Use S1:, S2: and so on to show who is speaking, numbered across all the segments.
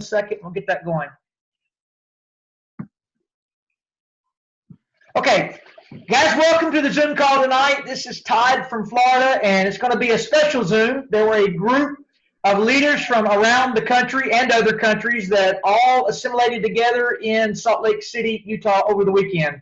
S1: second. We'll get that going. Okay, guys, welcome to the Zoom call tonight. This is Todd from Florida, and it's going to be a special Zoom. There were a group of leaders from around the country and other countries that all assimilated together in Salt Lake City, Utah over the weekend.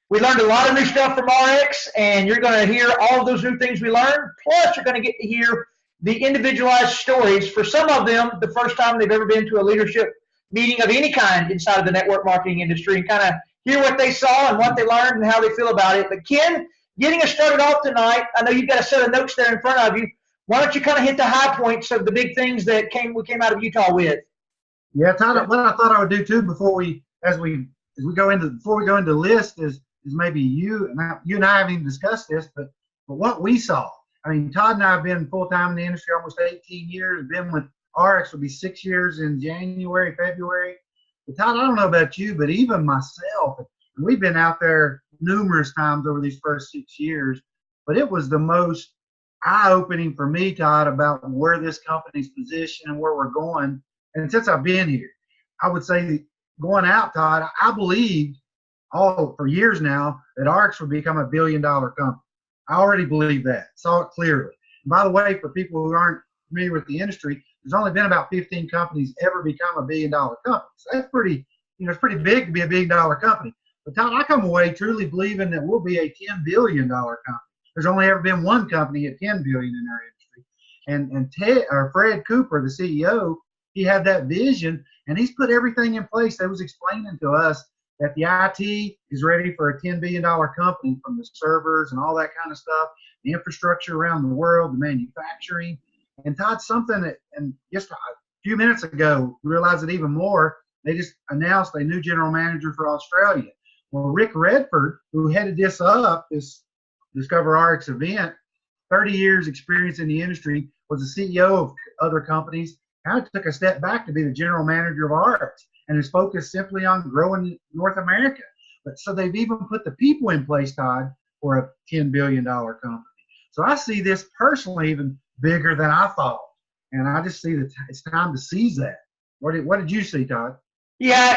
S1: We learned a lot of new stuff from Ariix, and you're going to hear all of those new things we learned. Plus, you're going to get to hear the individualized stories. For some of them, the first time they've ever been to a leadership meeting of any kind inside of the network marketing industry, and kind of hear what they saw and what they learned and how they feel about it. But Ken, getting us started off tonight, I know you've got a set of notes there in front of you. Why don't you kind of hit the high points of the big things that we came out of Utah with?
S2: Yeah, Todd, what I thought I would do too before we go into the list is maybe you and I haven't even discussed this, but what we saw. I mean, Todd and I have been full time in the industry almost 18 years. Been with Ariix will be 6 years in January, February. But Todd, I don't know about you, but even myself, we've been out there numerous times over these first 6 years, but it was the most eye-opening for me, Todd, about where this company's position and where we're going. And since I've been here, I would say going out, Todd, I believed for years now that Ariix would become $1 billion company. I already believe that, saw it clearly. And by the way, for people who aren't familiar with the industry, there's only been about 15 companies ever become $1 billion company. So that's pretty, it's pretty big to be $1 billion company. But Todd, I come away truly believing that we'll be a $10 billion company. There's only ever been one company at $10 billion in our industry. And Fred Cooper, the CEO, he had that vision, and he's put everything in place. That was explaining to us that the IT is ready for a $10 billion company, from the servers and all that kind of stuff, the infrastructure around the world, the manufacturing. And Todd, something that, and just a few minutes ago, we realized it even more, they just announced a new general manager for Australia. Well, Rick Redford, who headed this up, this Discover Ariix event, 30 years experience in the industry, was the CEO of other companies, kind of took a step back to be the general manager of Ariix, and is focused simply on growing North America. But so they've even put the people in place, Todd, for a $10 billion company. So I see this personally even bigger than I thought, and I just see that it's time to seize that. What did you see, Todd?
S1: Yeah,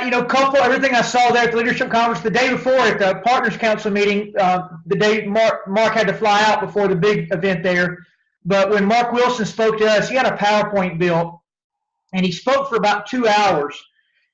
S1: everything I saw there at the leadership conference the day before at the Partners Council meeting, the day Mark had to fly out before the big event there. But when Mark Wilson spoke to us, he had a PowerPoint built, and he spoke for about 2 hours.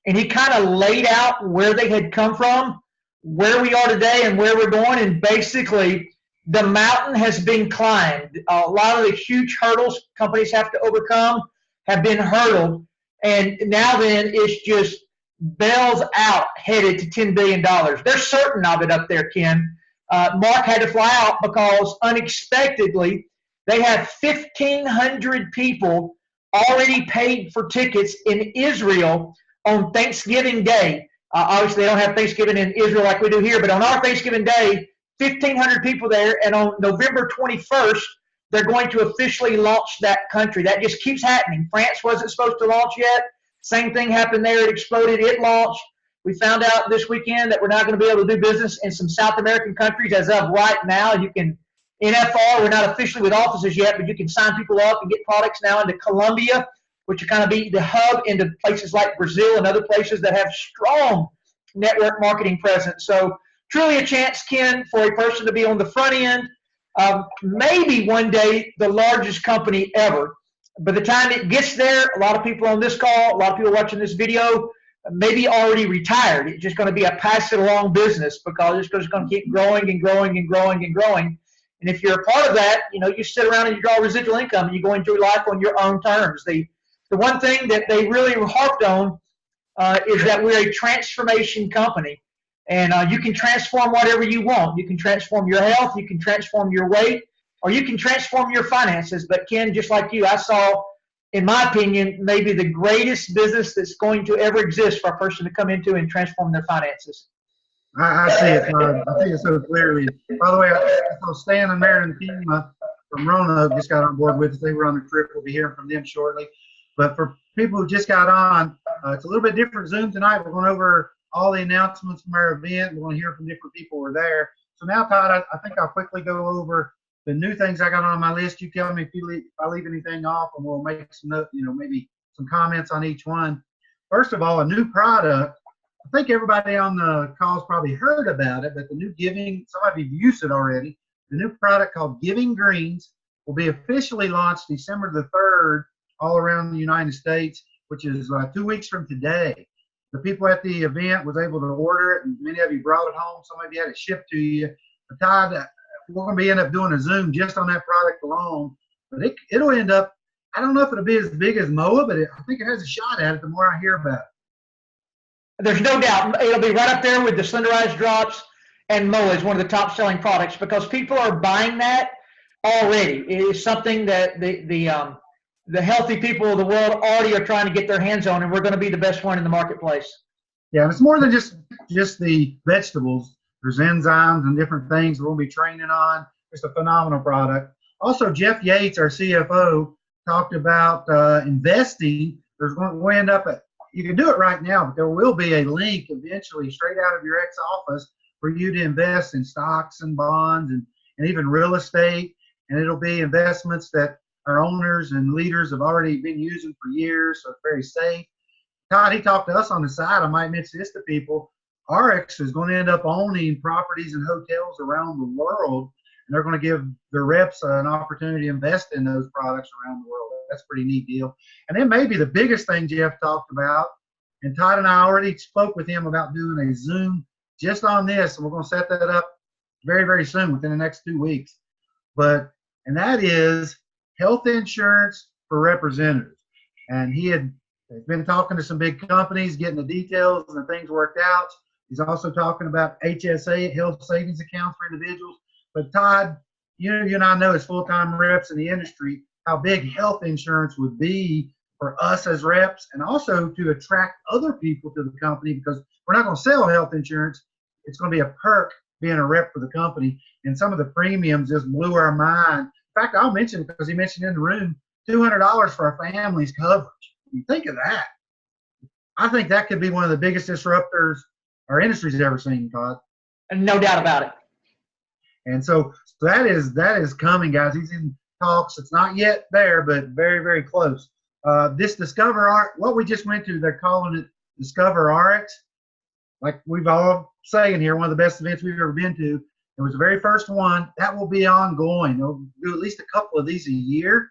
S1: And he kind of laid out where they had come from, where we are today, and where we're going. And basically, the mountain has been climbed. A lot of the huge hurdles companies have to overcome have been hurdled. And now then, it's just bells out, headed to $10 billion. They're certain of it up there, Ken. Mark had to fly out because unexpectedly, they have 1,500 people already paid for tickets in Israel on Thanksgiving Day. Obviously, they don't have Thanksgiving in Israel like we do here, but on our Thanksgiving Day, 1,500 people there, and on November 21st, they're going to officially launch that country. That just keeps happening. France wasn't supposed to launch yet. Same thing happened there. It exploded. It launched. We found out this weekend that we're not going to be able to do business in some South American countries as of right now. You can, NFR, we're not officially with offices yet, but you can sign people up and get products now into Colombia, which will kind of be the hub into places like Brazil and other places that have strong network marketing presence. So truly a chance, Ken, for a person to be on the front end of maybe one day the largest company ever. By the time it gets there, a lot of people on this call, a lot of people watching this video, maybe already retired. It's just going to be a pass-it-along business because it's just going to keep growing and growing and growing and growing. And if you're a part of that, you sit around and you draw residual income and you go enjoy life on your own terms. The one thing that they really harped on is that we're a transformation company. And you can transform whatever you want. You can transform your health. You can transform your weight. Or you can transform your finances. But, Ken, just like you, I saw, in my opinion, maybe the greatest business that's going to ever exist for a person to come into and transform their finances.
S2: I see it, Todd. I see it so clearly. By the way, I saw Stan and Mary and team from Rona just got on board with us. They were on the trip. We'll be hearing from them shortly. But for people who just got on, it's a little bit different Zoom tonight. We're going over all the announcements from our event. We're going to hear from different people who are there. So now, Todd, I think I'll quickly go over the new things I got on my list. You tell me if I leave anything off, and we'll make some note, maybe some comments on each one. First of all, a new product. I think everybody on the call's probably heard about it, but the new Giving, some of you have used it already. The new product called Giving Greens will be officially launched December the 3rd all around the United States, which is 2 weeks from today. The people at the event was able to order it, and many of you brought it home. Some of you had it shipped to you. But Todd, we're going to end up doing a Zoom just on that product alone. But it'll end up, I don't know if it'll be as big as MOA, but I think it has a shot at it the more I hear about it.
S1: There's no doubt it'll be right up there with the slenderized drops, and MOA is one of the top selling products because people are buying that already. It is something that the healthy people of the world already are trying to get their hands on, and we're going to be the best one in the marketplace.
S2: Yeah, and it's more than just the vegetables. There's enzymes and different things we'll be training on. It's a phenomenal product. Also, Jeff Yates, our CFO, talked about investing. We'll end up at, you can do it right now, but there will be a link eventually straight out of your ex-office for you to invest in stocks and bonds and even real estate. And it'll be investments that our owners and leaders have already been using for years, so it's very safe. Todd, he talked to us on the side. I might mention this to people. Ariix is going to end up owning properties and hotels around the world, and they're going to give their reps an opportunity to invest in those products around the world. That's a pretty neat deal. And then maybe the biggest thing Jeff talked about, and Todd and I already spoke with him about doing a Zoom just on this, and we're going to set that up very, very soon within the next 2 weeks. And that is health insurance for representatives. And he had been talking to some big companies, getting the details and the things worked out. He's also talking about HSA, health savings accounts for individuals. But Todd, you and I know as full-time reps in the industry how big health insurance would be for us as reps, and also to attract other people to the company, because we're not going to sell health insurance. It's going to be a perk being a rep for the company. And some of the premiums just blew our mind. In fact, I'll mention it because he mentioned in the room, $200 for a family's coverage. You think of that. I think that could be one of the biggest disruptors our industry's ever seen, Todd.
S1: And no doubt about it.
S2: And so that is coming, guys. He's in talks. It's not yet there, but very, very close. This Discover Ariix, what we just went to, they're calling it Discover Ariix. Like we've all saying here, one of the best events we've ever been to. It was the very first one. That will be ongoing. They'll do at least a couple of these a year.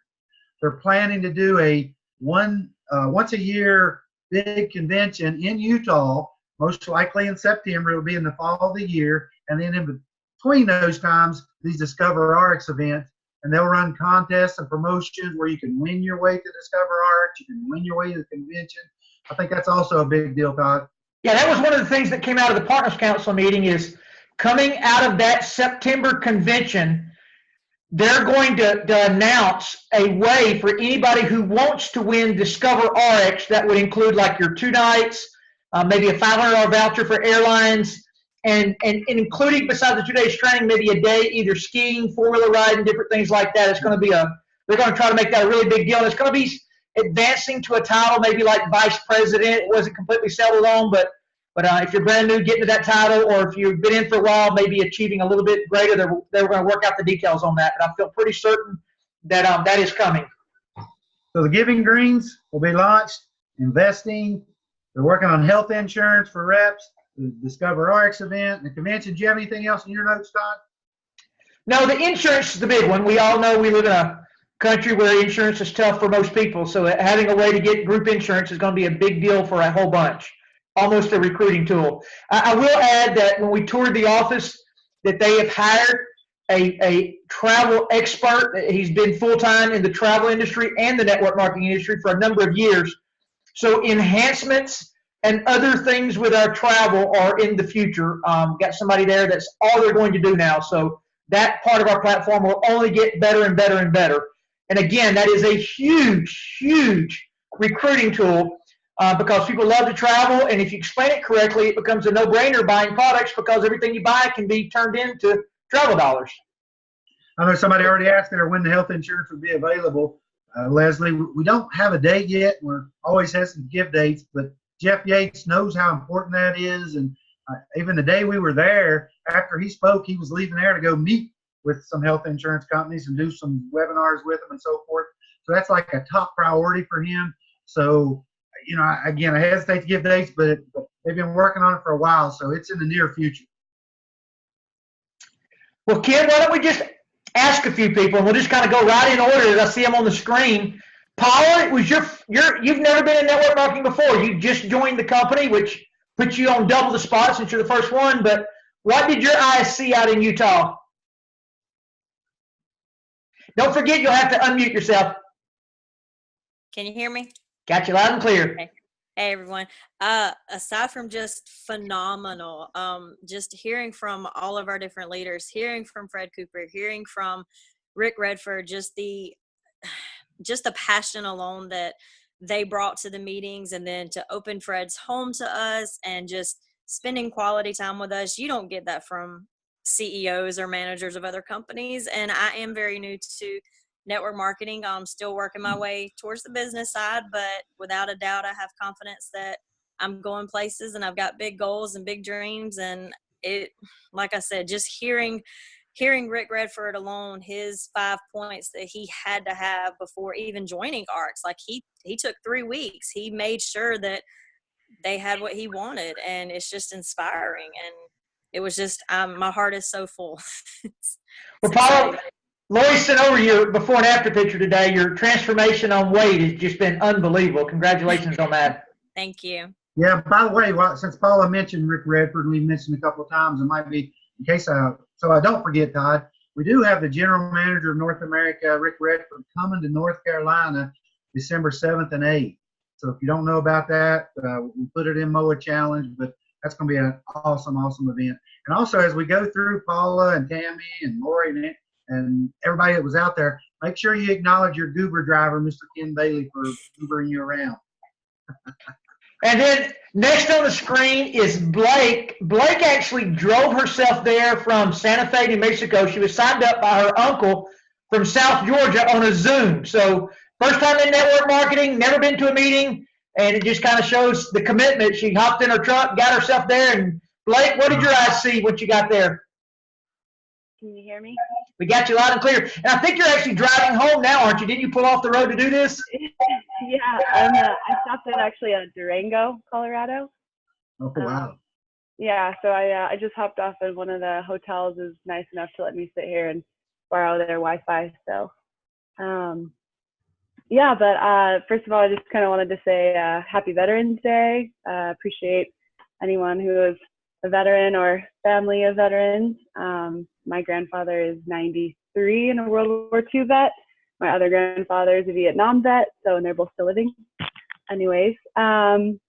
S2: They're planning to do a once a year big convention in Utah, most likely in September. It'll be in the fall of the year. And then in between those times, these Discover Ariix events, and they'll run contests and promotions where you can win your way to Discover Ariix. You can win your way to the convention. I think that's also a big deal, Todd.
S1: Yeah, that was one of the things that came out of the Partners Council meeting is coming out of that September convention, they're going to announce a way for anybody who wants to win Discover Ariix. That would include like your 2 nights, maybe a $500 voucher for airlines, and including besides the 2 days training, maybe a day either skiing, 4-wheeler riding, different things like that. It's going to be they're going to try to make that a really big deal. And it's going to be advancing to a title, maybe like vice president. It wasn't completely settled on, but if you're brand new, getting to that title, or if you've been in for a while, maybe achieving a little bit greater, they're going to work out the details on that. But I feel pretty certain that that is coming.
S2: So the Giving Greens will be launched, investing. They're working on health insurance for reps, the Discover Ariix event, the convention. Do you have anything else in your notes, Todd?
S1: No, the insurance is the big one. We all know we live in a country where insurance is tough for most people. So having a way to get group insurance is going to be a big deal for a whole bunch. Almost a recruiting tool. I will add that when we toured the office, that they have hired a travel expert. He's been full-time in the travel industry and the network marketing industry for a number of years. So enhancements and other things with our travel are in the future. Got somebody there that's all they're going to do now. So that part of our platform will only get better and better and better. And again, that is a huge, huge recruiting tool. Because people love to travel, and if you explain it correctly, it becomes a no-brainer buying products because everything you buy can be turned into travel dollars.
S2: I know somebody already asked there when the health insurance would be available. Leslie, we don't have a date yet. We're always hesitant to give dates, but Jeff Yates knows how important that is. And even the day we were there, after he spoke, he was leaving there to go meet with some health insurance companies and do some webinars with them and so forth. So that's like a top priority for him. So again, I hesitate to give dates, but they've been working on it for a while, so it's in the near future.
S1: Well, Ken, why don't we just ask a few people, and we'll just kind of go right in order as I see them on the screen. Paula, you've never been in network marketing before. You just joined the company, which puts you on double the spot since you're the first one. But what did your eyes see out in Utah? Don't forget, you'll have to unmute yourself.
S3: Can you hear me?
S1: Got you loud and clear.
S3: Okay. Hey everyone. Aside from just phenomenal, just hearing from all of our different leaders, hearing from Fred Cooper, hearing from Rick Redford, just the passion alone that they brought to the meetings, and then to open Fred's home to us and just spending quality time with us. You don't get that from CEOs or managers of other companies. And I am very new to network marketing. I'm still working my way towards the business side, but without a doubt, I have confidence that I'm going places and I've got big goals and big dreams. And it, like I said, just hearing Rick Redford alone, his 5 points that he had to have before even joining Ariix, like he took 3 weeks. He made sure that they had what he wanted, and it's just inspiring. And it was just, my heart is so full.
S1: Well, Paula, Lori sent over your before and after picture today. Your transformation on weight has just been unbelievable. Congratulations on that.
S3: Thank you.
S2: Yeah, by the way, since Paula mentioned Rick Redford, we mentioned a couple of times, it might be, in case so I don't forget, Todd, we do have the General Manager of North America, Rick Redford, coming to North Carolina December 7th and 8th. So if you don't know about that, we put it in MOA Challenge, but that's going to be an awesome, awesome event. And also, as we go through, Paula and Tammy and Lori and everybody that was out there, make sure you acknowledge your Goober driver, Mr. Ken Bailey, for Goobering you around.
S1: And then next on the screen is Blake. Blake actually drove herself there from Santa Fe, New Mexico. She was signed up by her uncle from South Georgia on a Zoom. So first time in network marketing, never been to a meeting, and it just kind of shows the commitment. She hopped in her truck, got herself there. And Blake, what did your eyes see once you got there?
S4: Can you hear me?
S1: We got you loud and clear. And I think you're actually driving home now, aren't you? Didn't you pull off the road to do this?
S4: Yeah, I stopped at actually Durango, Colorado.
S2: Oh, wow.
S4: Yeah, so I just hopped off at one of the hotels. Is nice enough to let me sit here and borrow their Wi-Fi. So, yeah, but first of all, I just kind of wanted to say Happy Veterans Day. Appreciate anyone who is a veteran or family of veterans. My grandfather is 93 and a World War II vet. My other grandfather is a Vietnam vet, so, and they're both still living. Anyways, I'm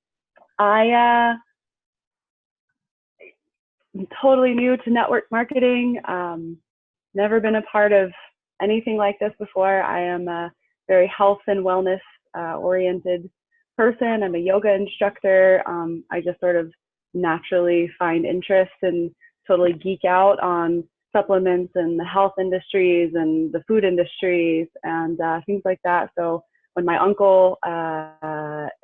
S4: totally new to network marketing. Never been a part of anything like this before. I am a very health and wellness oriented person. I'm a yoga instructor. I just sort of naturally find interest and totally geek out on supplements and the health industries and the food industries and things like that. So when my uncle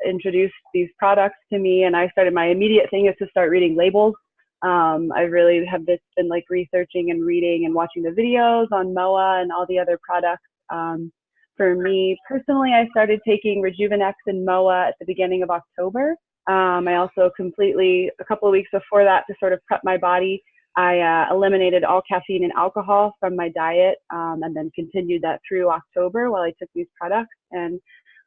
S4: introduced these products to me, and I started, my immediate thing is to start reading labels. I really have been like researching and reading and watching the videos on MOA and all the other products. For me personally, I started taking Rejuvenex and MOA at the beginning of October. I also completely, a couple of weeks before that, to sort of prep my body, I eliminated all caffeine and alcohol from my diet, and then continued that through October while I took these products. And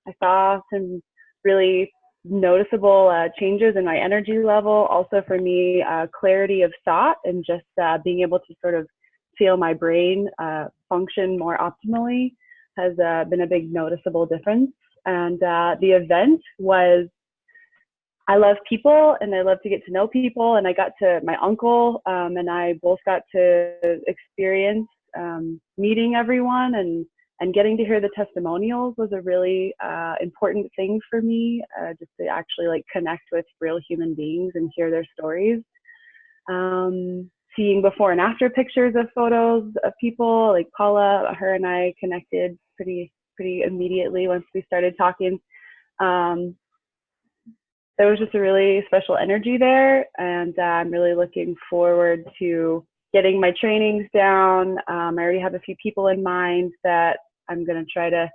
S4: I saw some really noticeable changes in my energy level. Also for me, clarity of thought and just being able to sort of feel my brain function more optimally has been a big noticeable difference. And the event was, I love people and I love to get to know people, and I got to, my uncle and I both got to experience meeting everyone, and getting to hear the testimonials was a really important thing for me, just to actually like connect with real human beings and hear their stories. Seeing before and after pictures of photos of people, like Paula, her and I connected pretty immediately once we started talking. There was just a really special energy there, and I'm really looking forward to getting my trainings down. I already have a few people in mind that I'm going to try to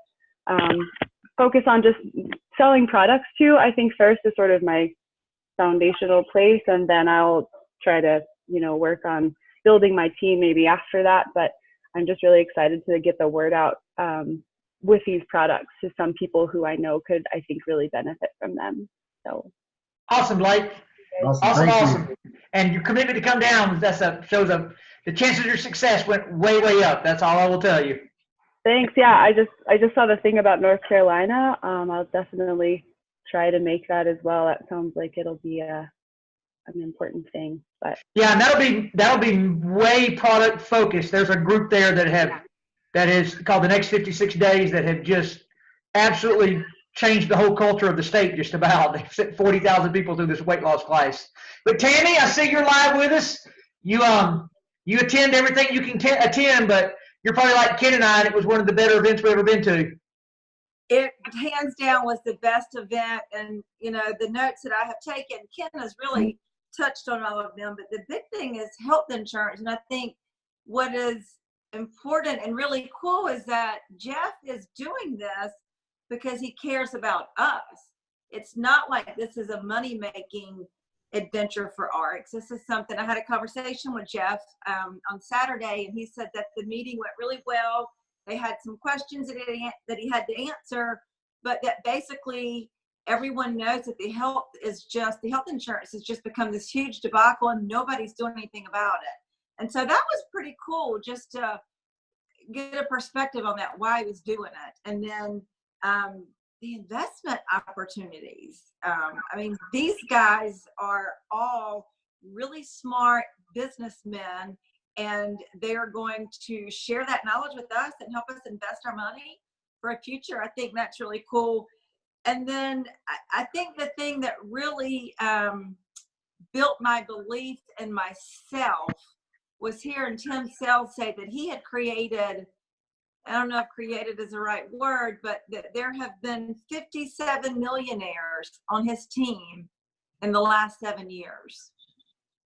S4: focus on just selling products to. I think first is sort of my foundational place, and then I'll try to, work on building my team maybe after that. But I'm just really excited to get the word out with these products to some people who I know could, I think, really benefit from them. So
S1: awesome, Blake. Awesome. And your commitment to come down, shows the chances of your success went way, way up. That's all I will tell you.
S4: Thanks. Yeah, I just saw the thing about North Carolina. I'll definitely try to make that as well. That sounds like it'll be an important thing. But
S1: yeah, and that'll be way product focused. There's a group there that is called the Next 56 Days that have just absolutely changed the whole culture of the state. Just about, they've sent 40,000 people through this weight loss class. But Tammy, I see you're live with us. You attend everything you can attend, but you're probably like Ken and I, and it was one of the better events we've ever been to.
S5: It hands down was the best event, and the notes that I have taken, Ken has really touched on all of them, but the big thing is health insurance. And I think what is important and really cool is that Jeff is doing this because he cares about us. It's not like this is a money-making adventure for Ariix. This is something, I had a conversation with Jeff on Saturday, and he said that the meeting went really well. They had some questions that he had to answer, but that basically everyone knows that the health insurance has just become this huge debacle and nobody's doing anything about it. And so that was pretty cool, just to get a perspective on that, why he was doing it. And then the investment opportunities. These guys are all really smart businessmen, and they're going to share that knowledge with us and help us invest our money for a future. I think that's really cool. And then I think the thing that really built my belief in myself was hearing Tim Sells say that he had created, I don't know if created is the right word, but that there have been 57 millionaires on his team in the last 7 years.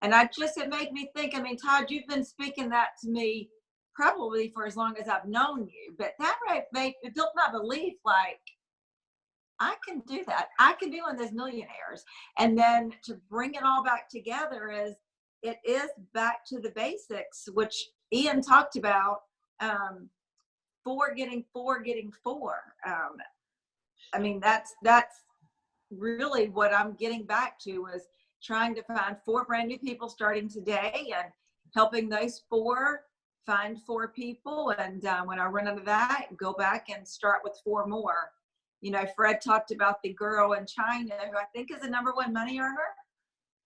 S5: And it made me think, Todd, you've been speaking that to me probably for as long as I've known you, but that it built my belief, like, I can do that. I can be one of those millionaires. And then to bring it all back together it is back to the basics, which Ian talked about, getting four. That's really what I'm getting back to, is trying to find 4 brand new people starting today and helping those 4 find 4 people. And when I run out of that, go back and start with 4 more. Fred talked about the girl in China who I think is the #1 money earner.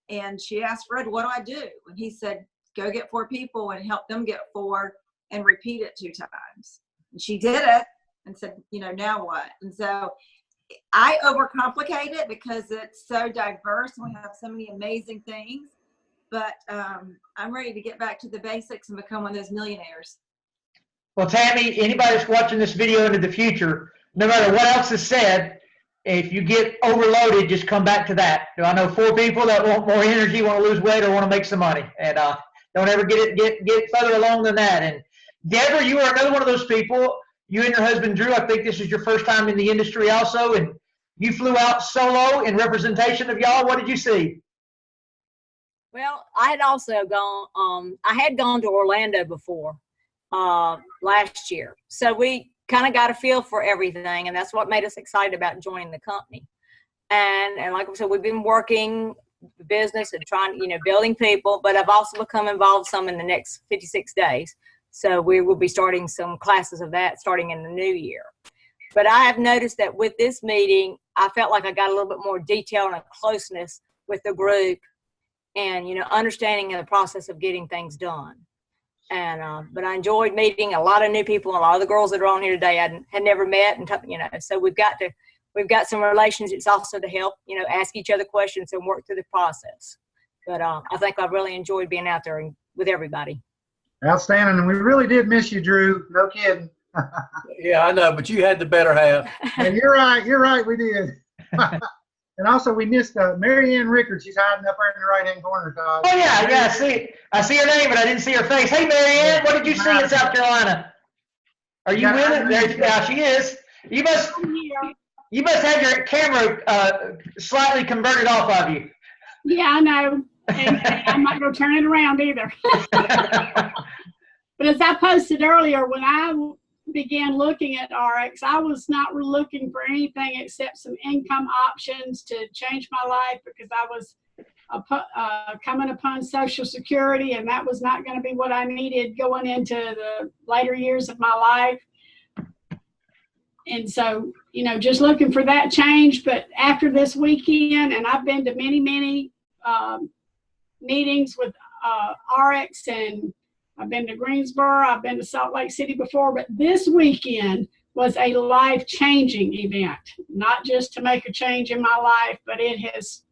S5: And she asked Fred, what do I do? And he said, go get 4 people and help them get 4 and repeat it 2 times. And she did it and said, now what? And so I overcomplicate it because it's so diverse and we have so many amazing things. But I'm ready to get back to the basics and become one of those millionaires.
S1: Well, Tammy, anybody that's watching this video into the future, no matter what else is said, if you get overloaded, just come back to that. I know 4 people that want more energy, want to lose weight, or want to make some money. And don't ever get further along than that. And Deborah, you are another one of those people. You and your husband, Drew, I think this is your first time in the industry also, and you flew out solo in representation of y'all. What did you see?
S6: Well, I had also gone, I had gone to Orlando before last year. So we kind of got a feel for everything, and that's what made us excited about joining the company. And like I said, we've been working the business and trying, building people, but I've also become involved some in the next 56 days. So we will be starting some classes of that starting in the new year. But I have noticed that with this meeting, I felt like I got a little bit more detail and a closeness with the group and, understanding the process of getting things done. And but I enjoyed meeting a lot of new people. A lot of the girls that are on here today I had never met, and so we've got some relationships also to help ask each other questions and work through the process. But I think I've really enjoyed being out there with everybody.
S2: Outstanding, and we really did miss you, Drew. No kidding.
S7: Yeah, I know, but you had the better half.
S2: And you're right, we did. And also, we missed Mary Ann Rickard. She's hiding up there in the right-hand corner, Todd.
S1: Oh, yeah, I see her name, but I didn't see her face. Hey, Mary Ann, what did you see in South Carolina? Are you with it? Yeah, she is. You must. You must have your camera slightly converted off of you.
S8: Yeah, I know. And I'm not going to turn it around either. But as I posted earlier, when I began looking at Ariix, I was not looking for anything except some income options to change my life, because I was coming upon Social Security, and that was not going to be what I needed going into the later years of my life. And so, you know, just looking for that change. But after this weekend, and I've been to many, many meetings with Ariix, and I've been to Greensboro, I've been to Salt Lake City before, but this weekend was a life-changing event. Not just to make a change in my life, but it has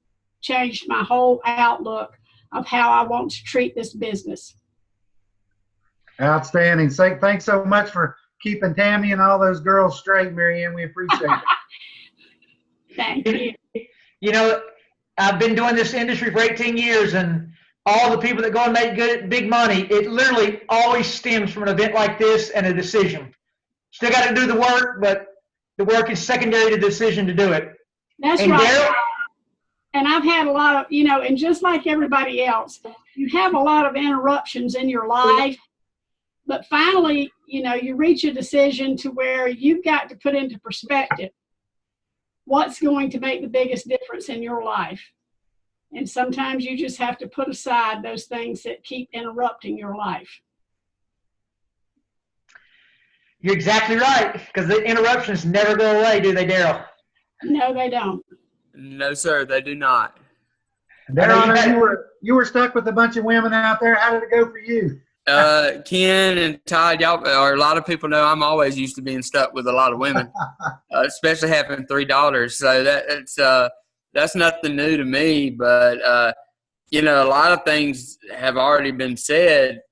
S8: changed my whole outlook of how I want to treat this business.
S2: Outstanding. Thanks so much for keeping Tammy and all those girls straight, Marianne. We appreciate it.
S8: Thank you.
S1: You know, I've been doing this industry for 18 years, and all the people that go and make big money, it literally always stems from an event like this and a decision. Still got to do the work, but the work is secondary to the decision to do it.
S8: That's
S1: and
S8: right.
S1: Daryl,
S8: and I've had a lot of, you know, and just like everybody else, you have a lot of interruptions in your life, but finally, you know, you reach a decision to where you've got to put into perspective what's going to make the biggest difference in your life. And sometimes you just have to put aside those things that keep interrupting your life.
S1: you're exactly right, because the interruptions never go away, do they, Daryl?
S8: No, they don't.
S7: No, sir, they do not.
S2: Daryl, you were stuck with a bunch of women out there. How did it go for you?
S7: Ken and Todd, y'all, or a lot of people know I'm always used to being stuck with a lot of women, especially having 3 daughters. So that's nothing new to me. But you know, a lot of things have already been said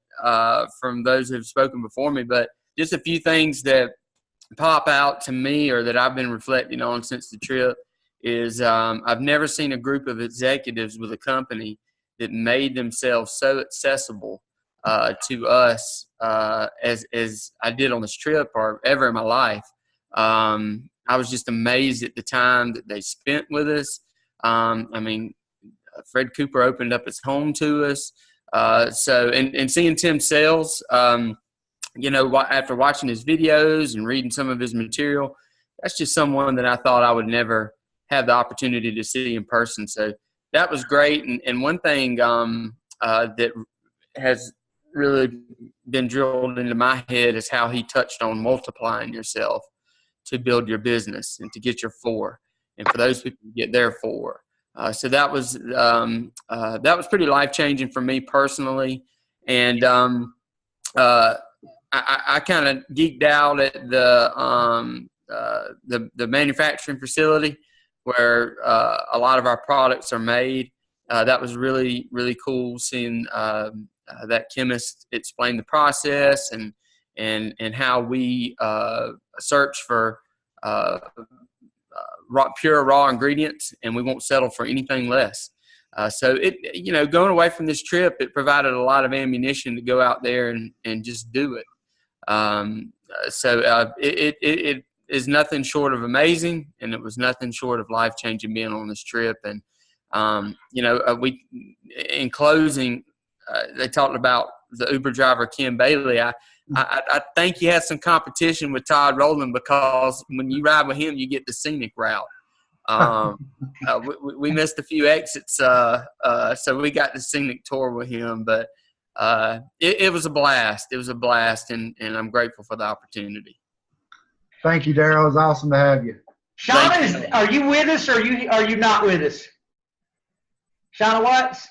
S7: from those who've spoken before me. But just a few things that pop out to me, or that I've been reflecting on since the trip, is I've never seen a group of executives with a company that made themselves so accessible to us as I did on this trip, or ever in my life. I was just amazed at the time that they spent with us. I mean, Fred Cooper opened up his home to us. And seeing Tim Sales, you know, after watching his videos and reading some of his material, that's just someone that I thought I would never have the opportunity to see in person. So that was great. And one thing that has really been drilled into my head is how he touched on multiplying yourself to build your business and to get your 4, and for those people to get their 4. So that was pretty life-changing for me personally. And I kind of geeked out at the manufacturing facility where a lot of our products are made. That was really, really cool seeing that chemist explain the process and how we search for pure raw ingredients, and we won't settle for anything less. So it, you know, going away from this trip, it provided a lot of ammunition to go out there and just do it. It is nothing short of amazing, and it was nothing short of life-changing being on this trip. And you know, we, in closing, they talked about the Uber driver Ken Bailey. I think he had some competition with Todd Rowland, because when you ride with him, you get the scenic route. We missed a few exits, so we got the scenic tour with him. But it was a blast. It was a blast, and I'm grateful for the opportunity.
S2: Thank you, Daryl. It was awesome to have you.
S1: Shauna, are you with us, or are you not with us? Shauna Watts?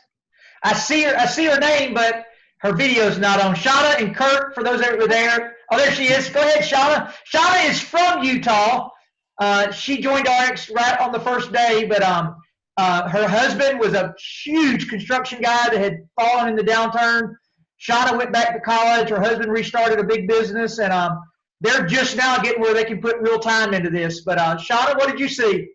S1: I see her name, but her video's not on. Shauna and Kurt, for those that were there. Oh, there she is. Go ahead, Shauna. Shauna is from Utah. She joined Ariix right on the first day, but her husband was a huge construction guy that had fallen in the downturn. Shauna went back to college. Her husband restarted a big business, and they're just now getting where they can put real time into this. But Shauna, what did you see?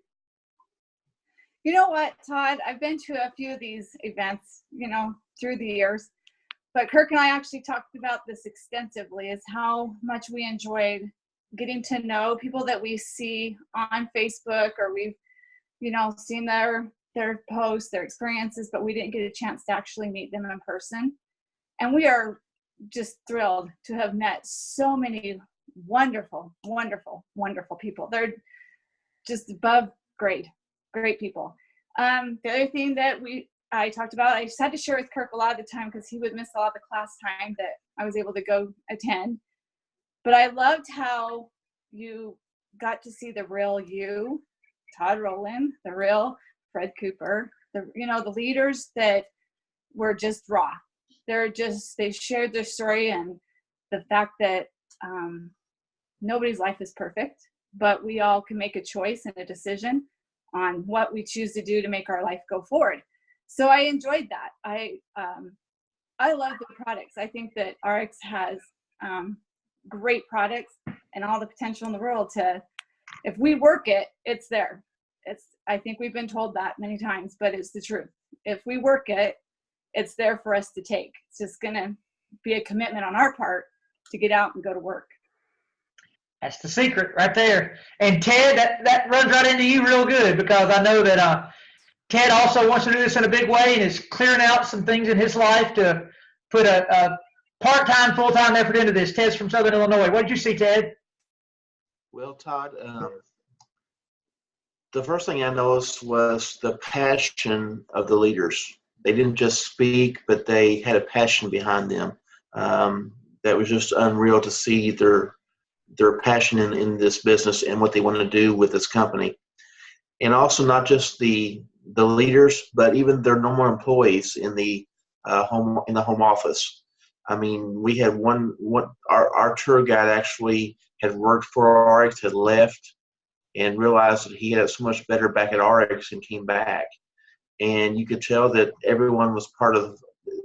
S9: You know what, Todd? I've been to a few of these events, you know, through the years. But Kirk and I actually talked about this extensively, is how much we enjoyed getting to know people that we see on Facebook, or we've, seen their posts, their experiences, but we didn't get a chance to actually meet them in person. And we are just thrilled to have met so many wonderful, wonderful, wonderful people. They're just above great people. The other thing that I talked about, I just had to share with Kirk a lot of the time because he would miss a lot of the class time that I was able to go attend. But I loved how you got to see the real you, Todd Rowland, the real Fred Cooper, the leaders that were just raw. They shared their story, and the fact that nobody's life is perfect, but we all can make a choice and a decision on what we choose to do to make our life go forward. So I enjoyed that. I love the products. I think that Ariix has great products and all the potential in the world to, if we work it, it's there. I think we've been told that many times, but it's the truth. If we work it, it's there for us to take. It's just going to be a commitment on our part to get out and go to work.
S1: That's the secret right there. And Ted, that runs right into you real good, because I know that Ted also wants to do this in a big way and is clearing out some things in his life to put a part-time, full-time effort into this. Ted's from Southern Illinois. What did you see, Ted?
S10: Well, Todd, the first thing I noticed was the passion of the leaders. They didn't just speak, but they had a passion behind them. That was just unreal to see their passion in this business and what they want to do with this company. And also not just the leaders, but even their normal employees in the home office. I mean, we had our tour guide actually had worked for Ariix, had left, and realized that he had it so much better back at Ariix and came back. And you could tell that everyone was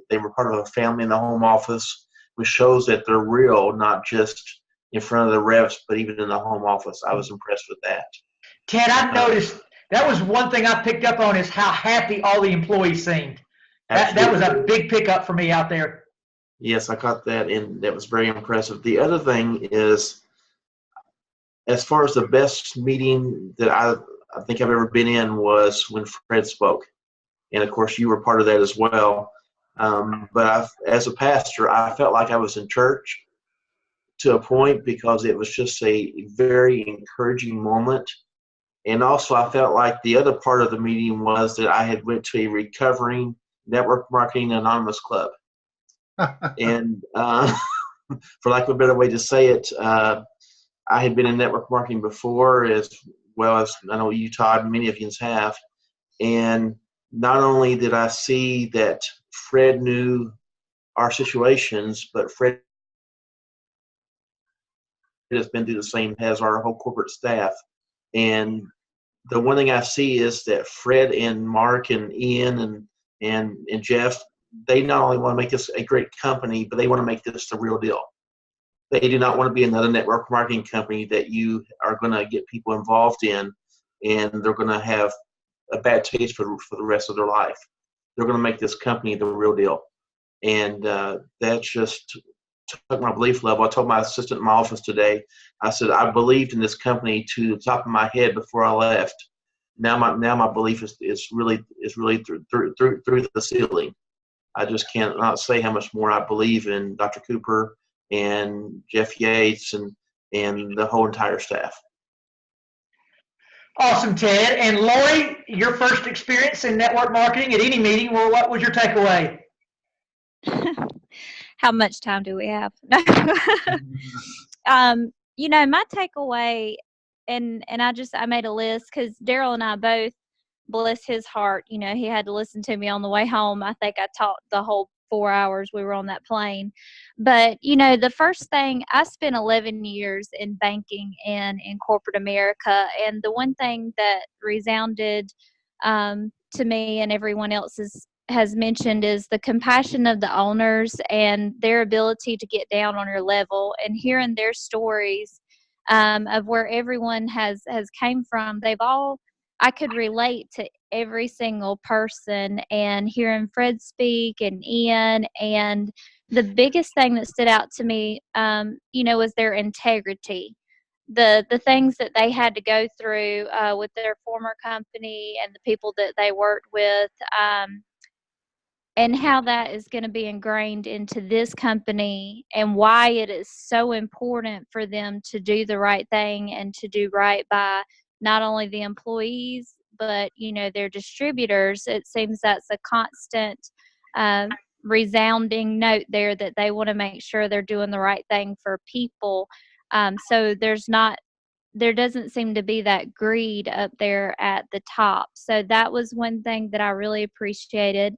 S10: they were part of a family in the home office, which shows that they're real, not just in front of the reps, but even in the home office. I was impressed with that.
S1: Ted, I noticed that was one thing I picked up on, is how happy all the employees seemed. That was a big pickup for me out there.
S10: Yes, I caught that, and that was very impressive. The other thing is, as far as the best meeting that I think I've ever been in was when Fred spoke. And, of course, you were part of that as well. But as a pastor, I felt like I was in church to a point, because it was just a very encouraging moment. And also I felt like the other part of the meeting was that I had went to a recovering Network Marketing Anonymous club. And for lack of a better way to say it, I had been in network marketing before, as well as I know you, Todd, and many of you have. And not only did I see that Fred knew our situations, but Fred has been through the same as our whole corporate staff. And the one thing I see is that Fred and Mark and Ian and Jeff, they not only want to make this a great company, but they want to make this the real deal. They do not want to be another network marketing company that you are going to get people involved in, and they're going to have a bad taste for the rest of their life. They're going to make this company the real deal. And that just took my belief level. I told my assistant in my office today, I said, I believed in this company to the top of my head before I left. Now my belief is really through the ceiling. I just can't not say how much more I believe in Dr. Cooper and Jeff Yates and the whole entire staff.
S1: Awesome, Ted. And Lori, your first experience in network marketing at any meeting, well, what was your takeaway?
S11: How much time do we have? My takeaway, and I made a list, because Daryl and I both, bless his heart, he had to listen to me on the way home. I think I talked the whole 4 hours we were on that plane. But, the first thing, I spent 11 years in banking and in corporate America. And the one thing that resounded to me and everyone else has mentioned is the compassion of the owners and their ability to get down on your level, and hearing their stories of where everyone has came from. I could relate to every single person, and hearing Fred speak and Ian, and the biggest thing that stood out to me, was their integrity. the things that they had to go through with their former company and the people that they worked with, and how that is going to be ingrained into this company, and why it is so important for them to do the right thing and to do right by not only the employees but their distributors. It seems that's a constant resounding note there, that they want to make sure they're doing the right thing for people. So there doesn't seem to be that greed up there at the top. So that was one thing that I really appreciated.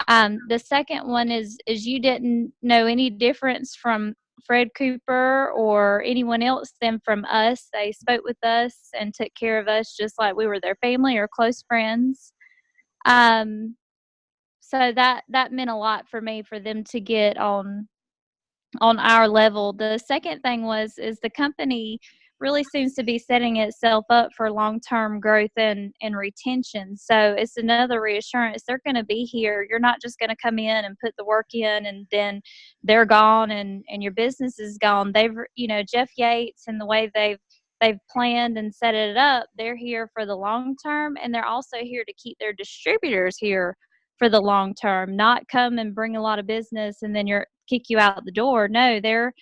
S11: The second one is you didn't know any difference from Fred Cooper or anyone else than from us. They spoke with us and took care of us just like we were their family or close friends. So that meant a lot for me, for them to get on our level. The second thing is the company really seems to be setting itself up for long-term growth and retention. So it's another reassurance. They're going to be here. You're not just going to come in and put the work in and then they're gone and your business is gone. They've, Jeff Yates and the way they've planned and set it up, they're here for the long term, and they're also here to keep their distributors here for the long term, not come and bring a lot of business and then kick you out the door. No, they're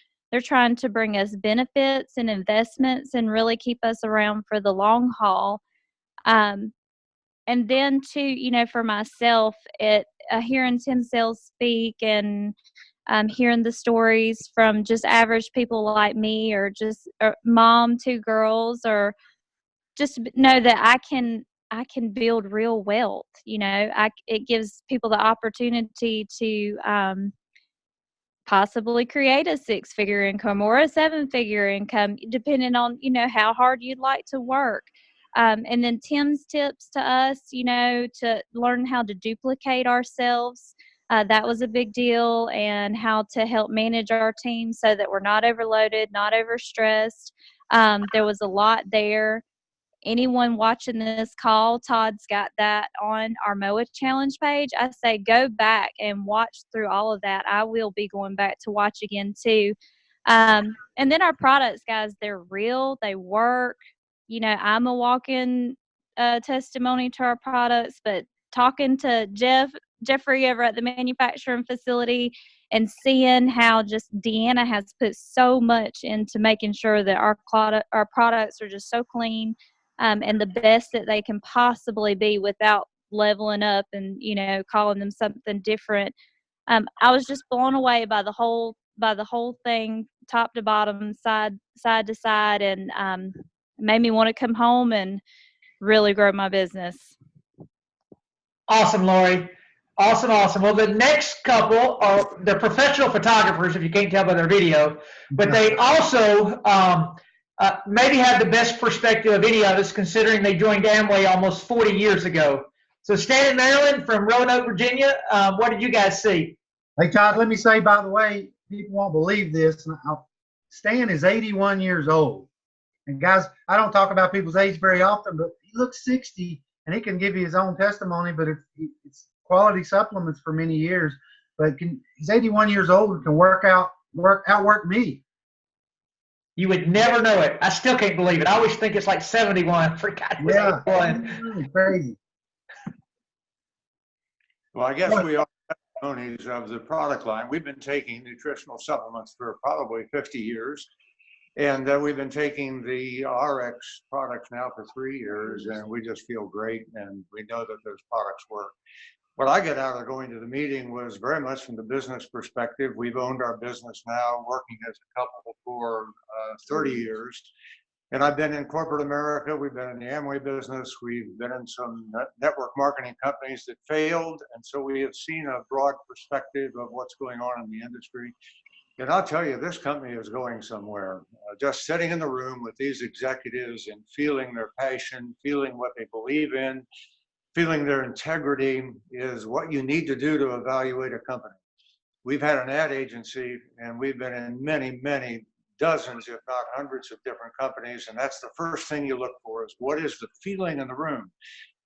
S11: trying to bring us benefits and investments and really keep us around for the long haul. And then too, for myself, hearing Tim Sales speak and hearing the stories from just average people like me, or just mom, 2 girls, or just know that I can build real wealth. It gives people the opportunity to possibly create a 6-figure income or a 7-figure income, depending on, how hard you'd like to work. And then Tim's tips to us, to learn how to duplicate ourselves. That was a big deal, and how to help manage our team so that we're not overloaded, not overstressed. There was a lot there. Anyone watching this call, Todd's got that on our MOA Challenge page. I say go back and watch through all of that. I will be going back to watch again too. And then our products, guys, they're real. They work. I'm a walk-in testimony to our products, but talking to Jeffrey over at the manufacturing facility and seeing how just Deanna has put so much into making sure that our products are just so clean, and the best that they can possibly be without leveling up and calling them something different. I was just blown away by the whole thing, top to bottom, side to side, and made me want to come home and really grow my business.
S1: Awesome, Lori. Awesome. Well, the next couple they're professional photographers, if you can't tell by their video, but they also maybe have the best perspective of any of us, considering they joined Amway almost 40 years ago. So Stan and Marilyn from Roanoke, Virginia, what did you guys see?
S2: Hey, Todd, let me say, by the way, people won't believe this. Stan is 81 years old. And guys, I don't talk about people's age very often, but he looks 60, and he can give you his own testimony, but it's quality supplements for many years. But he's 81 years old and can outwork me.
S1: You would never know it. I still can't believe it. I always think it's like 71. I forgot it was 81.
S2: Crazy.
S12: Well, I guess we are testimonies of the product line. We've been taking nutritional supplements for probably 50 years. And we've been taking the Ariix products now for 3 years, and we just feel great, and we know that those products work. What I got out of going to the meeting was very much from the business perspective. We've owned our business now, working as a couple for 30 years. And I've been in corporate America. We've been in the Amway business. We've been in some network marketing companies that failed. And so we have seen a broad perspective of what's going on in the industry. And I'll tell you, this company is going somewhere. Just sitting in the room with these executives and feeling their passion, feeling what they believe in, feeling their integrity is what you need to do to evaluate a company. We've had an ad agency, and we've been in many, many dozens, if not hundreds of different companies. And that's the first thing you look for, is what is the feeling in the room?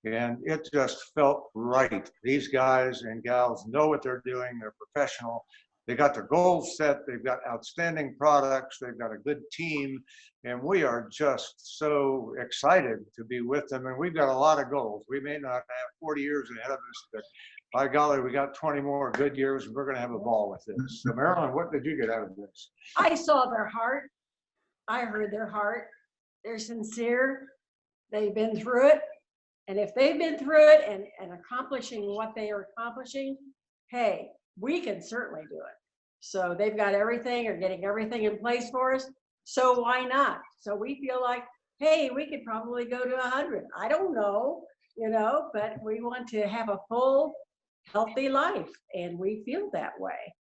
S12: And it just felt right. These guys and gals know what they're doing. They're professional. They got their goals set. They've got outstanding products. They've got a good team. And we are just so excited to be with them. And we've got a lot of goals. We may not have 40 years ahead of us, but by golly, we got 20 more good years, and we're going to have a ball with this. So Marilyn, what did you get out of this?
S13: I saw their heart. I heard their heart. They're sincere. They've been through it. And if they've been through it and accomplishing what they are accomplishing, hey, we can certainly do it. So they've got everything or getting everything in place for us. So why not? So we feel like, hey, we could probably go to 100. I don't know, but we want to have a full, healthy life. And we feel that way.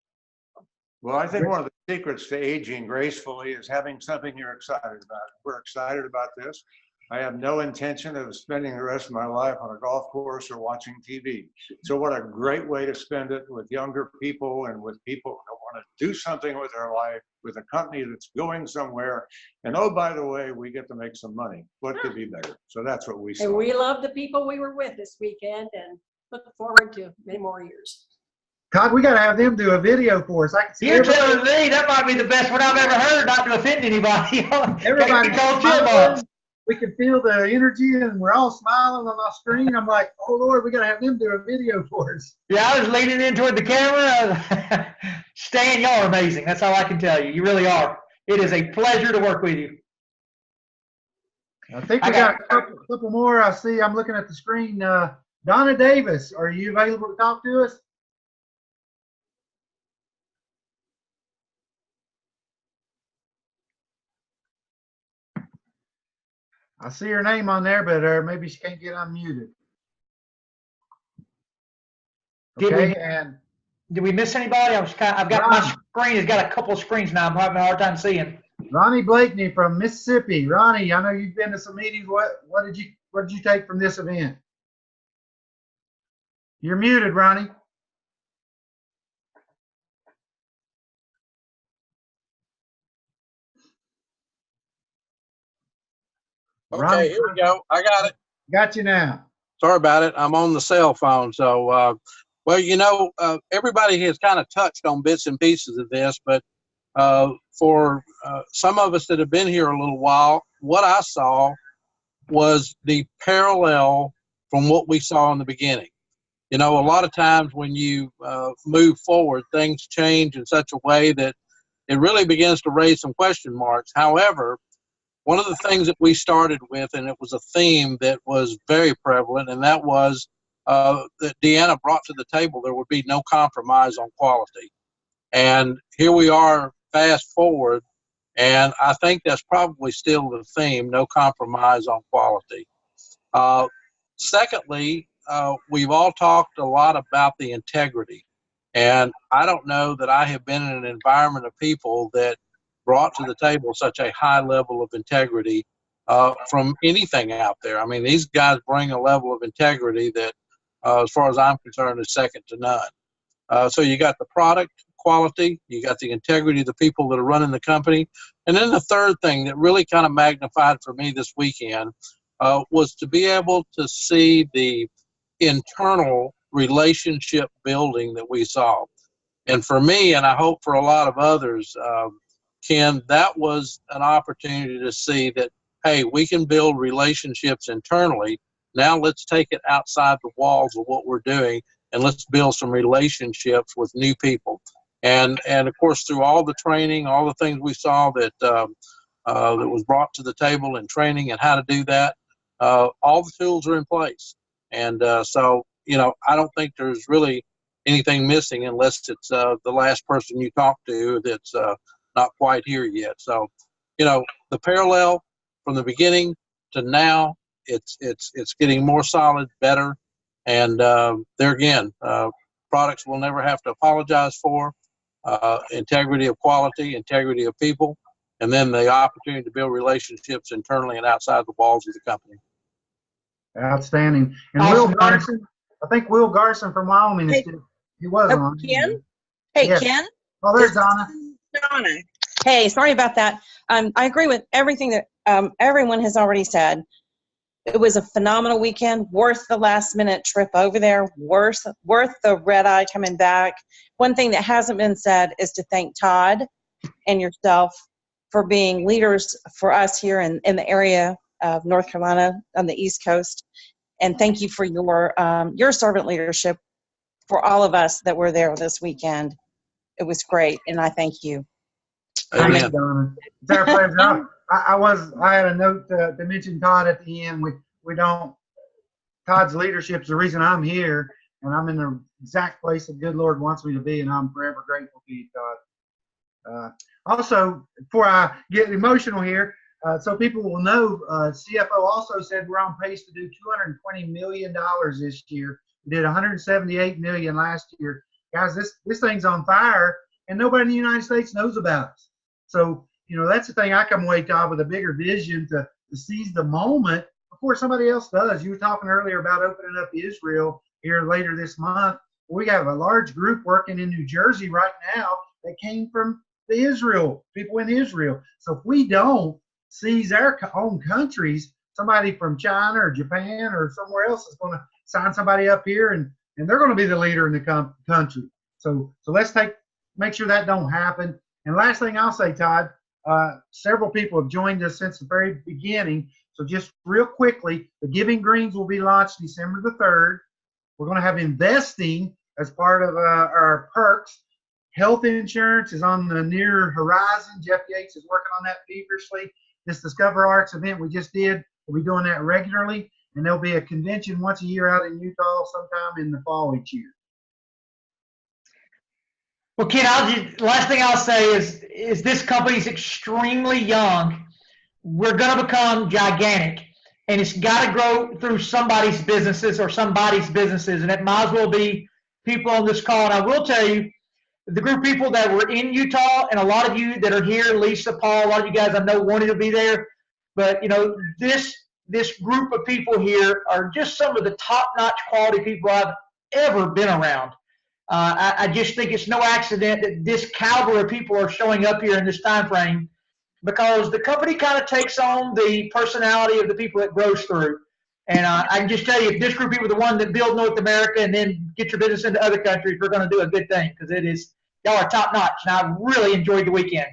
S12: Well, I think one of the secrets to aging gracefully is having something you're excited about. We're excited about this. I have no intention of spending the rest of my life on a golf course or watching TV. So what a great way to spend it with younger people and with people who want to do something with their life, with a company that's going somewhere. And oh, by the way, we get to make some money. What could be better? So that's what we saw.
S13: And we love the people we were with this weekend and look forward to many more years.
S2: Todd, we got to have them do a video for us. I can see
S1: You're telling me that might be the best one I've ever heard, not to offend anybody.
S2: everybody.
S1: Everybody
S2: We can feel the energy, and we're all smiling on our screen. I'm like, oh Lord, we got to have them do a video for us.
S1: Yeah, I was leaning in toward the camera. Stan, y'all are amazing. That's all I can tell you. You really are. It is a pleasure to work with you.
S2: I think we got a couple more. I see. I'm looking at the screen. Donna Davis, are you available to talk to us? I see her name on there, but maybe she can't get unmuted. Okay,
S1: did we miss anybody? I've got my screen has got a couple of screens now. I'm having a hard time seeing.
S2: Ronnie Blakeney from Mississippi. Ronnie, I know you've been to some meetings. What did you take from this event? You're muted, Ronnie.
S14: Okay,
S2: Ronnie,
S14: here we go. I got it.
S2: Got you now.
S14: Sorry about it. I'm on the cell phone. So, well, everybody has kind of touched on bits and pieces of this, but for some of us that have been here a little while, what I saw was the parallel from what we saw in the beginning. A lot of times when you move forward, things change in such a way that it really begins to raise some question marks. However, one of the things that we started with, and it was a theme that was very prevalent, and that was that Deanna brought to the table, there would be no compromise on quality. And here we are, fast forward, and I think that's probably still the theme, no compromise on quality. Secondly, we've all talked a lot about the integrity. And I don't know that I have been in an environment of people that brought to the table such a high level of integrity from anything out there. I mean, these guys bring a level of integrity that, as far as I'm concerned, is second to none. So you got the product quality, you got the integrity of the people that are running the company. And then the third thing that really kind of magnified for me this weekend was to be able to see the internal relationship building that we saw. And for me, and I hope for a lot of others, Ken, that was an opportunity to see that, hey, we can build relationships internally. Now let's take it outside the walls of what we're doing, and let's build some relationships with new people. And of course, through all the training, all the things we saw that that was brought to the table in training and how to do that, all the tools are in place. And so, I don't think there's really anything missing unless it's the last person you talk to that's not quite here yet. So, the parallel from the beginning to now, it's getting more solid, better, and there again, products we'll never have to apologize for, integrity of quality, integrity of people, and then the opportunity to build relationships internally and outside the walls of the company.
S2: Outstanding. And Will Garson, I think Will Garson from Wyoming, he was on.
S15: Ken? Hey, yes. Ken?
S2: Oh, there's Donna.
S15: Donna. Hey, sorry about that. I agree with everything that everyone has already said. It was a phenomenal weekend, worth the last minute trip over there, worth the red eye coming back. One thing that hasn't been said is to thank Todd and yourself for being leaders for us here in the area of North Carolina on the East Coast. And thank you for your servant leadership for all of us that were there this weekend. It was great, and I thank you.
S2: Thank you, Donna. It's our pleasure. I had a note to mention Todd at the end. Todd's leadership is the reason I'm here, and I'm in the exact place the good Lord wants me to be, and I'm forever grateful to you, Todd. Also, before I get emotional here, so people will know, CFO also said we're on pace to do $220 million this year. We did $178 million last year. Guys, this thing's on fire, and nobody in the United States knows about us. So, that's the thing I come away, Todd, with a bigger vision to seize the moment before somebody else does. You were talking earlier about opening up Israel here later this month. We have a large group working in New Jersey right now that came from people in Israel. So if we don't seize our own countries, somebody from China or Japan or somewhere else is going to sign somebody up here, and they're going to be the leader in the country. So let's make sure that don't happen. And last thing I'll say, Todd, several people have joined us since the very beginning. So just real quickly, the Giving Greens will be launched December the 3rd. We're going to have investing as part of our perks. Health insurance is on the near horizon. Jeff Yates is working on that feverishly. This Discover Arts event we just did, we'll be doing that regularly. And there'll be a convention once a year out in Utah sometime in the fall each year.
S1: Well, Ken, last thing I'll say is this company's extremely young. We're going to become gigantic, and it's got to grow through somebody's businesses, and it might as well be people on this call. And I will tell you, the group of people that were in Utah, and a lot of you that are here, Lisa, Paul, a lot of you guys I know wanted to be there, but this group of people here are just some of the top-notch quality people I've ever been around. I just think it's no accident that this caliber of people are showing up here in this time frame, because the company kind of takes on the personality of the people it grows through. And I can just tell you, if this group of people are the one that build North America and then get your business into other countries, we're going to do a good thing, because y'all are top-notch, and I really enjoyed the weekend.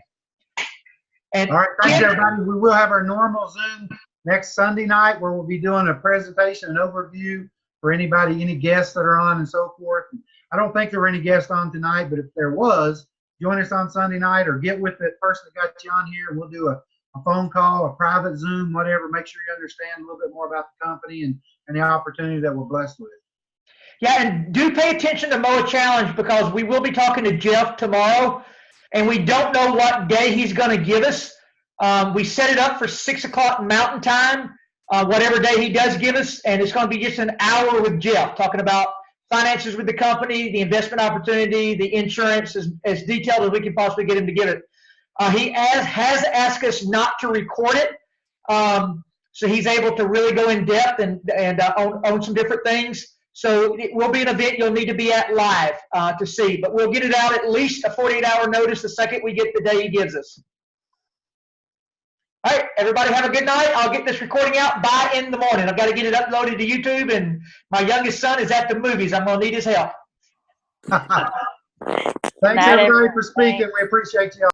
S1: And
S2: all right, thanks, everybody. We will have our normal Zoom next Sunday night, where we'll be doing a presentation and overview for any guests that are on and so forth. I don't think there were any guests on tonight, but if there was, join us on Sunday night or get with that person that got you on here, and we'll do a phone call, a private Zoom, whatever. Make sure you understand a little bit more about the company and the opportunity that we're blessed with.
S1: Yeah, and do pay attention to MOA Challenge, because we will be talking to Jeff tomorrow, and we don't know what day he's going to give us. We set it up for 6 o'clock Mountain Time, whatever day he does give us, and it's going to be just an hour with Jeff talking about finances with the company, the investment opportunity, the insurance, as detailed as we can possibly get him to give it. He has asked us not to record it, so he's able to really go in depth and on some different things. So it will be an event you'll need to be at live to see, but we'll get it out at least a 48-hour notice the second we get the day he gives us. All right, everybody have a good night. I'll get this recording out by in the morning. I've got to get it uploaded to YouTube, and my youngest son is at the movies. I'm going to need his help.
S2: Thanks, everybody, for speaking. We appreciate you all.